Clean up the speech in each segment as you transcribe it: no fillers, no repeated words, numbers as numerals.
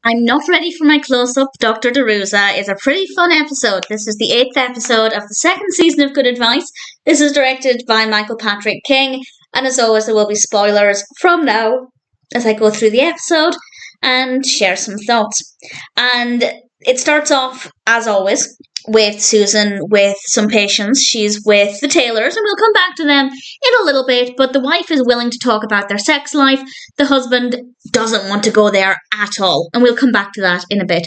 I'm not ready for my close-up. Dr. DeRuzza is a pretty fun episode. This is the 8th episode of the 2nd season of Good Advice. This is directed by Michael Patrick King, and as always there will be spoilers from now as I go through the episode and share some thoughts. And it starts off, as always, with Susan with some patients. She's with the Taylors, and we'll come back to them in a little bit, but the wife is willing to talk about their sex life. The husband doesn't want to go there at all, and we'll come back to that in a bit.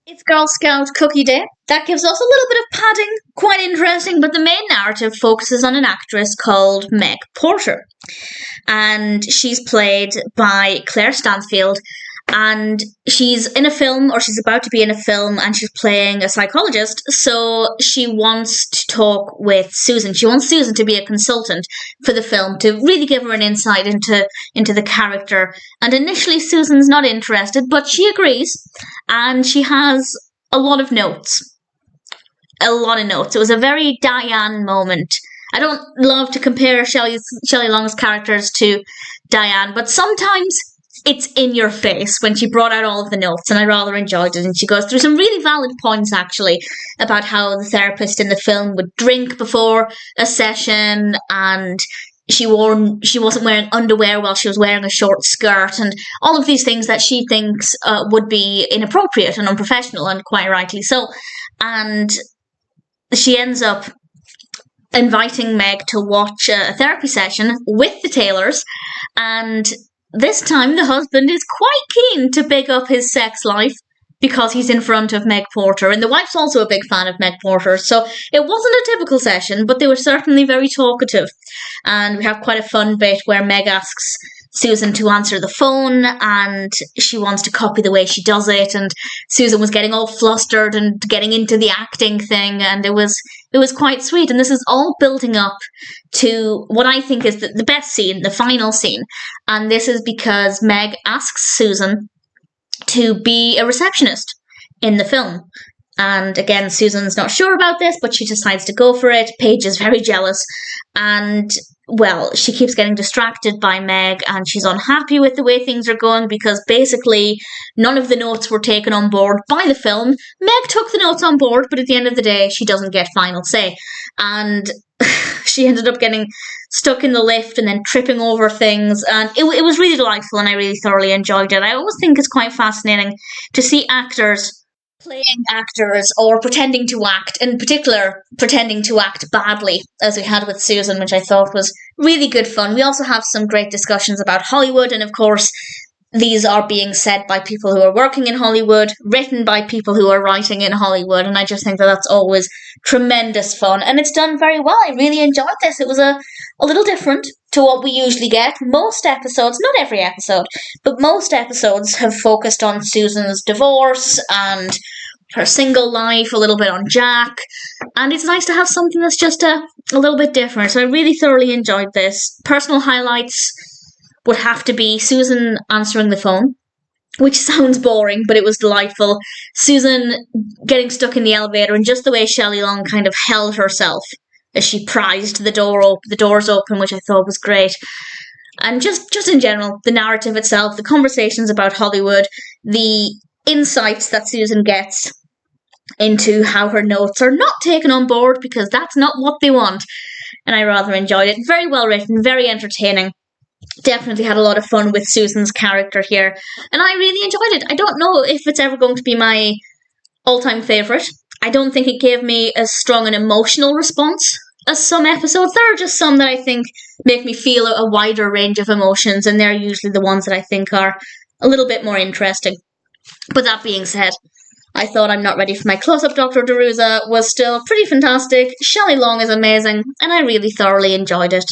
It's Girl Scout Cookie Day. That gives us a little bit of padding, quite interesting, but the main narrative focuses on an actress called Meg Porter, and she's played by Claire Stansfield. And she's in a film, or she's about to be in a film, and she's playing a psychologist, so she wants to talk with Susan. She wants Susan to be a consultant for the film, to really give her an insight into the character. And initially Susan's not interested, but she agrees, and she has a lot of notes. A lot of notes. It was a very Diane moment. I don't love to compare Shelley Long's characters to Diane, but sometimes it's in your face when she brought out all of the notes, and I rather enjoyed it. And she goes through some really valid points, actually, about how the therapist in the film would drink before a session, and she wasn't wearing underwear while she was wearing a short skirt, and all of these things that she thinks would be inappropriate and unprofessional, and quite rightly so. And she ends up inviting Meg to watch a therapy session with the Taylors, and this time the husband is quite keen to big up his sex life because he's in front of Meg Porter, and the wife's also a big fan of Meg Porter, so it wasn't a typical session, but they were certainly very talkative. And we have quite a fun bit where Meg asks Susan to answer the phone, and she wants to copy the way she does it, and Susan was getting all flustered and getting into the acting thing, and it was quite sweet. And this is all building up to what I think is the best scene, the final scene, and this is because Meg asks Susan to be a receptionist in the film. And again, Susan's not sure about this, but she decides to go for it. Paige is very jealous, and well, she keeps getting distracted by Meg, and she's unhappy with the way things are going because basically none of the notes were taken on board by the film. Meg took the notes on board, but at the end of the day, she doesn't get final say. And she ended up getting stuck in the lift and then tripping over things, and it was really delightful, and I really thoroughly enjoyed it. I always think it's quite fascinating to see actors playing actors or pretending to act, in particular pretending to act badly, as we had with Susan, which I thought was really good fun. We also have some great discussions about Hollywood, and of course these are being said by people who are working in Hollywood, written by people who are writing in Hollywood, and I just think that that's always tremendous fun, and it's done very well. I really enjoyed this. It was a little different to what we usually get. Most episodes, not every episode, but most episodes have focused on Susan's divorce and her single life, a little bit on Jack, and it's nice to have something that's just a little bit different. So I really thoroughly enjoyed this. Personal highlights would have to be Susan answering the phone, which sounds boring, but it was delightful. Susan getting stuck in the elevator, and just the way Shelley Long kind of held herself as she prized the doors open, which I thought was great. And just in general, the narrative itself, the conversations about Hollywood, the insights that Susan gets into how her notes are not taken on board because that's not what they want. And I rather enjoyed it. Very well written, very entertaining. Definitely had a lot of fun with Susan's character here, and I really enjoyed it. I don't know if it's ever going to be my all-time favourite. I don't think it gave me as strong an emotional response as some episodes. There are just some that I think make me feel a wider range of emotions, and they're usually the ones that I think are a little bit more interesting. But that being said, I thought I'm Not Ready for My Close-Up Dr. DeRuzza was still pretty fantastic. Shelley Long is amazing, and I really thoroughly enjoyed it.